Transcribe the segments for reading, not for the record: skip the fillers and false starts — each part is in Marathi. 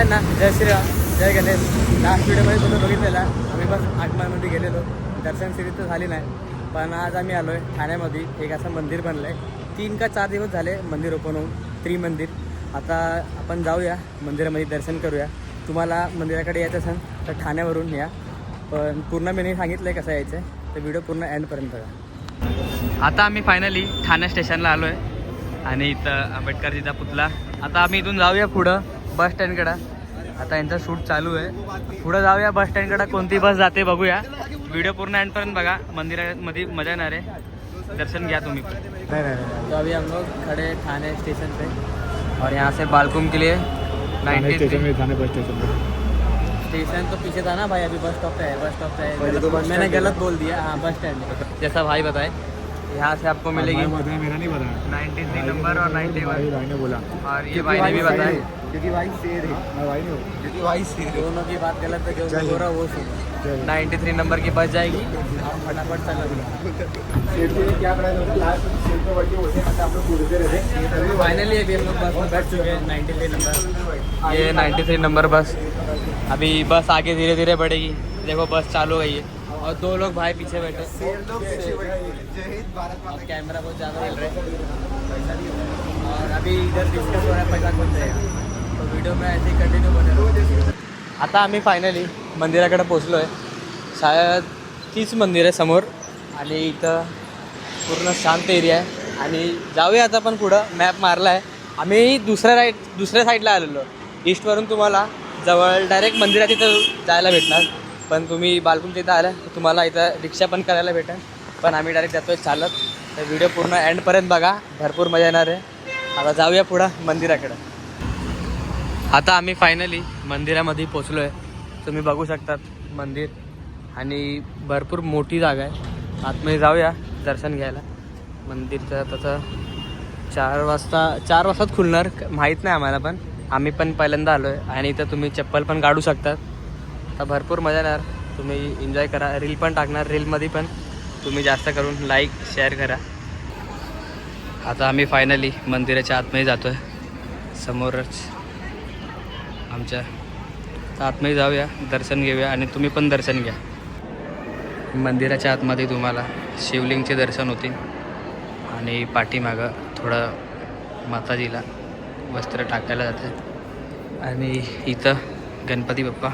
सगळ्यांना जय श्रीराम, जय गणेश. लास्ट व्हिडिओमध्ये तुम्ही बघितलेला आम्ही बस आगमनमध्ये गेलेलो. दर्शन सिरीज तर झाली नाही, पण आज आम्ही आलो आहे ठाण्यामध्ये. एक असं मंदिर बनलं आहे. 3 का 4 दिवस झाले मंदिर ओपन होऊन, त्रिमंदिर. आता आपण जाऊया मंदिरामध्ये, दर्शन करूया. तुम्हाला मंदिराकडे यायचं असेल तर ठाण्यावरून या, पण पूर्ण मी सांगितलं आहे कसं यायचं आहे, तर व्हिडिओ पूर्ण एंडपर्यंत बघा. आता आम्ही फायनली ठाणे स्टेशनला आलो आहे आणि इथं आंबेडकरजीचा पुतळा. आता आम्ही इथून जाऊया पुढं बस स्टँडकडं. आता यांचा शूट चालू आहे. पुढं जाऊया बस स्टँडकडं, कोणती बस जाते बघूया. व्हिडिओ पूर्ण एंडपर्यंत बघा, मंदिरामध्ये मजा येणार आहे. दर्शन घ्या तुम्ही. तो अभी हम लोग खड़े ठाणे स्टेशन पे और यहाँ से बालकुम के लिए 93 स्टेशन तो पीछे था ना भाई, अभी बस स्टॉप पे है. बस स्टॉप पे है, मैंने गलत बोल दिया. हाँ बस स्टैंड जैसा भाई बताए. यहाँ से आपको मिलेगी मेरा नहीं पता. 93 नंबर और 91. भाई ने बोला और ये भाई ने भी बताया क्योंकि भाई शेर है. भाई ने क्योंकि भाई शेर है. दोनों की बात गलत है, जो हो रहा वो सुनो. 93 नंबर की बस जाएगी, फटाफट चल रही. शेर को क्या प्राइस होता है लास्ट में शेर पे बैठ के बोलते हैं आप लोग पूछते रहते. फाइनली अभी हम लोग बस में बैठ चुके हैं. 93 नंबर, ये 93 नंबर बस. अभी बस आगे धीरे धीरे बढ़ेगी. देखो बस चालू हो गई है और 2 लोग भाई पीछे बैठे. और कैमरा बहुत ज़्यादा हिल रहा है और अभी इधर डिस्कस हो रहा है पैसा कौन जाएगा, तो वीडियो में ऐसे ही कंटिन्यू बने रहो. आता आम्ही फायनली मंदिराकडे पोचलो आहे. शायद तीच मंदिर आहे समोर आणि इथं पूर्ण शांत एरिया आहे. आणि जाऊया आता पण पुढं. मॅप मारला आहे आम्ही. दुसऱ्या साईडला आलेलो. ईस्टवरून तुम्हाला जवळ डायरेक्ट मंदिरात इथं जायला भेटणार, पण तुम्ही बालकुमच्या इथं आलं तर तुम्हाला इथं रिक्षा पण करायला भेटेल, पण आम्ही डायरेक्ट जातो आहे चालत. तर व्हिडिओ पूर्ण एंडपर्यंत बघा, भरपूर मजा येणार आहे. आता जाऊया पुढं मंदिराकडं. आता आम्ही फायनली मंदिरामध्ये पोचलो आहे. तुम्ही बघू शकतात मंदिर आणि भरपूर मोठी जागा आहे. आतमध्ये जाऊया दर्शन घ्यायला. मंदिरचं तसं 4 वाजताच खुलणार, माहीत नाही आम्हाला, पण आम्ही पण पहिल्यांदा आलो आहे. आणि इथं तुम्ही चप्पल पण काढू शकतात. आता भरपूर मजा येणार, तुम्ही एन्जॉय करा. रील पण टाकणार, रीलमध्ये पण तुम्ही जास्त करून लाईक शेअर करा. आता आम्ही फायनली मंदिराच्या आतमध्ये जातो आहे. समोरच आमच्या, तर आतमध्ये जाऊया, दर्शन घेऊया आणि तुम्ही पण दर्शन घ्या. मंदिराच्या आतमध्ये तुम्हाला शिवलिंगचे दर्शन होतील आणि पाठीमागं थोडं माताजीला वस्त्र टाकायला जाते. आणि इथं गणपती बाप्पा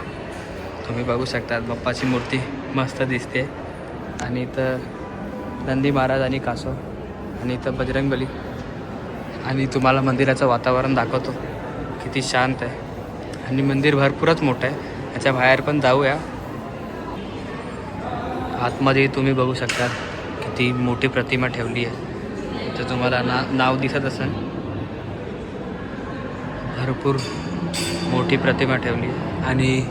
तुम्ही बघू शकता. बाप्पाची मूर्ती मस्त दिसते. आणि इथं नंदी महाराज आणि कासव, आणि इथं बजरंगबली. आणि तुम्हाला मंदिराचं वातावरण दाखवतो, किती शांत आहे. आणि मंदिर भरपूरच मोठं आहे. याच्या बाहेर पण जाऊया. आतमध्ये तुम्ही बघू शकता किती मोठी प्रतिमा ठेवली आहे. तर तुम्हाला नाव दिसत असेल, भरपूर मोठी प्रतिमा ठेवली आहे. आणि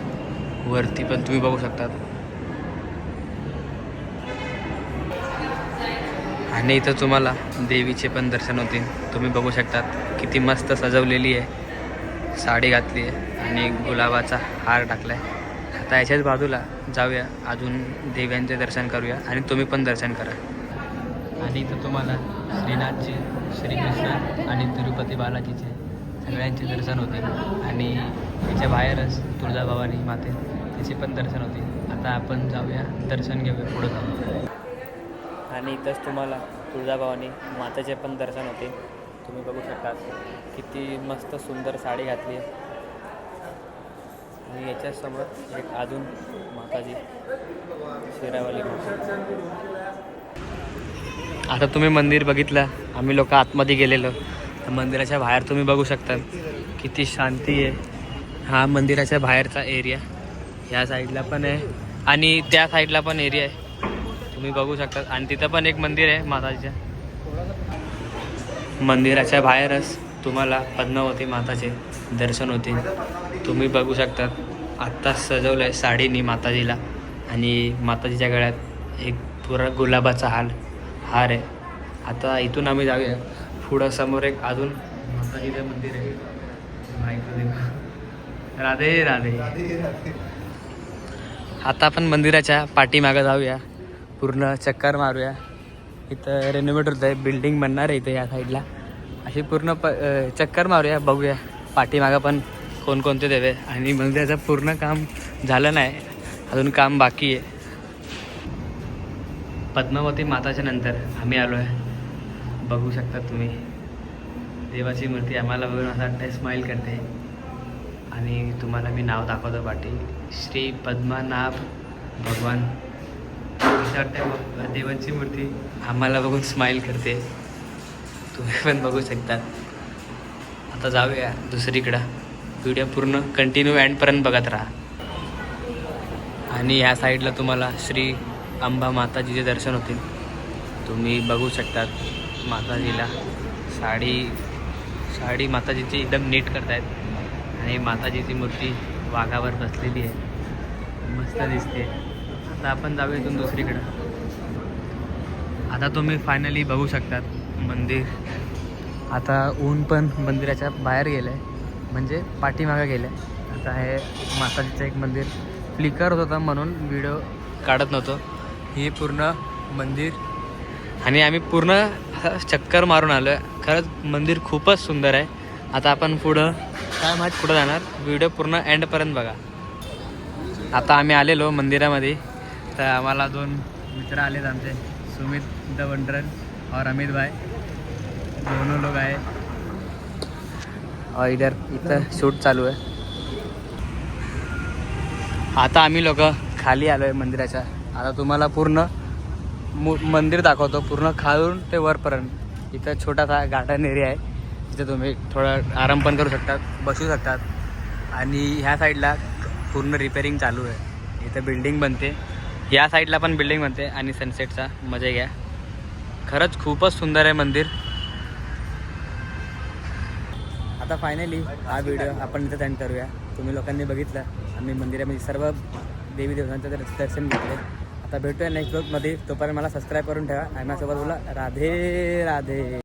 वरती पण तुम्ही बघू शकता. आणि इथं तुम्हाला देवीचे पण दर्शन होतील. तुम्ही बघू शकतात किती मस्त सजवलेली आहे. साडी घातली आहे आणि गुलाबाचा हार टाकला आहे. आता याच्याच बाजूला जाऊया, अजून देव्यांचे दर्शन करूया आणि तुम्ही पण दर्शन करा. आणि इथं तुम्हाला श्रीनाथचे, श्रीकृष्ण आणि तिरुपती बालाजीचे सगळ्यांचे दर्शन होते. आणि याच्या बाहेरच तुळजाभवानी माते, त्याचे पण दर्शन होते. आता आपण जाऊया, दर्शन घेऊया, पुढं जाऊ. आणि इथंच तुम्हाला तुळजाभवानी मातेचे पण दर्शन होते. तुम्ही बघू शकता किती मस्त सुंदर साडी घातली आहे. आणि याच्यासमोर एक अजून माताजी, शेरावाली माता. आता तुम्ही मंदिर बघितलं, आम्ही लोक आतमध्ये गेलेलो. तर मंदिराच्या बाहेर तुम्ही बघू शकता किती शांती आहे. हा मंदिराच्या बाहेरचा एरिया, ह्या साईडला पण आहे आणि त्या साईडला पण एरिया आहे, तुम्ही बघू शकता. आणि तिथं पण एक मंदिर आहे माताजीच्या. मंदिराच्या बाहेरच तुम्हाला पद्मावती माताचे दर्शन होतील. तुम्ही बघू शकता आत्ताच सजवलं आहे साडीनी माताजीला. आणि माताजीच्या गळ्यात एक पुरा गुलाबाचा हार आहे. आता इथून आम्ही जाऊया पुढं. समोर एक अजून माताजीचं मंदिर आहे. राधे राधे. आता आपण मंदिराच्या पाठीमागं जाऊया, पूर्ण चक्कर मारूया. इथं रेनोव्हेट होत आहे, बिल्डिंग बनणार आहे इथं या साईडला. अशी पूर्ण चक्कर मारूया, बघूया. पाठीमागं पण कोणकोणते देव आहे आणि मंदिराचं पूर्ण काम झालं नाही, अजून काम बाकी आहे. पद्मावती माताच्या नंतर आम्ही आलो आहे. बघू शकता तुम्ही देवाची मूर्ती आम्हाला बघून असं वाटतं स्माईल करते. आणि तुम्हाला मी नाव दाखवतो पाठी, श्री पद्मनाभ भगवान. असं वाटतं देवाची मूर्ती आम्हाला बघून स्माईल करते. तुम्ही पण बघू शकता. आता जाऊया दुसरीकडं. व्हिडिओ पूर्ण कंटिन्यू एंडपर्यंत बघत राहा. आणि ह्या साईडला तुम्हाला श्री अंबा माताजीचे दर्शन होतील. तुम्ही बघू शकतात माताजीला साडी माताजीची एकदम नीट करतायत आणि माताजीची मूर्ती वाघावर बसलेली आहे, मस्त दिसते. आता आपण जाऊया इथून दुसरीकडं. आता तुम्ही फायनली बघू शकतात मंदिर. आता ऊन पण मंदिराच्या बाहेर गेलं आहे, म्हणजे पाठीमागं गेलं आहे. आता हे माताजीचं एक मंदिर फ्लिकर होत होता म्हणून व्हिडिओ काढत नव्हतो. हे पूर्ण मंदिर आणि आम्ही पूर्ण चक्कर मारून आलो आहे. खरंच मंदिर खूपच सुंदर आहे. आता आपण पुढं काय माहीत कुठं जाणार, व्हिडिओ पूर्ण एंडपर्यंत बघा. आता आम्ही आलेलो मंदिरामध्ये, तर आम्हाला 2 मित्र आलेत आमचे, सुमित द वंडरन और अमित भाई, दोनों लोग आए और इथं शूट चालू आहे. आता आम्ही लोक खाली आलो आहे मंदिराच्या. आता तुम्हाला पूर्ण मंदिर दाखवतो, पूर्ण खालून ते वरपर्यंत. इथं छोटासा गार्डन एरिया आहे, तिथे तुम्ही थोडा आराम पण करू शकतात, बसू शकतात. आणि ह्या साईडला पूर्ण रिपेअरिंग चालू आहे. इथं बिल्डिंग बनते, या साईडला पण बिल्डिंग बनते आणि सनसेटचा मजा घ्या. खरंच खूपच सुंदर आहे मंदिर. आता फायनली हा व्हिडिओ आपण इथं एंड करूया. तुम्ही लोकांनी बघितलं आम्ही मंदिरामध्ये सर्व देवी देवतांचं दर्शन घेतले. आता भेटूया नेक्स्ट ब्लॉगमध्ये. तोपर्यंत मला सबस्क्राईब करून ठेवा आणि माझ्यासोबत बोला राधे राधे.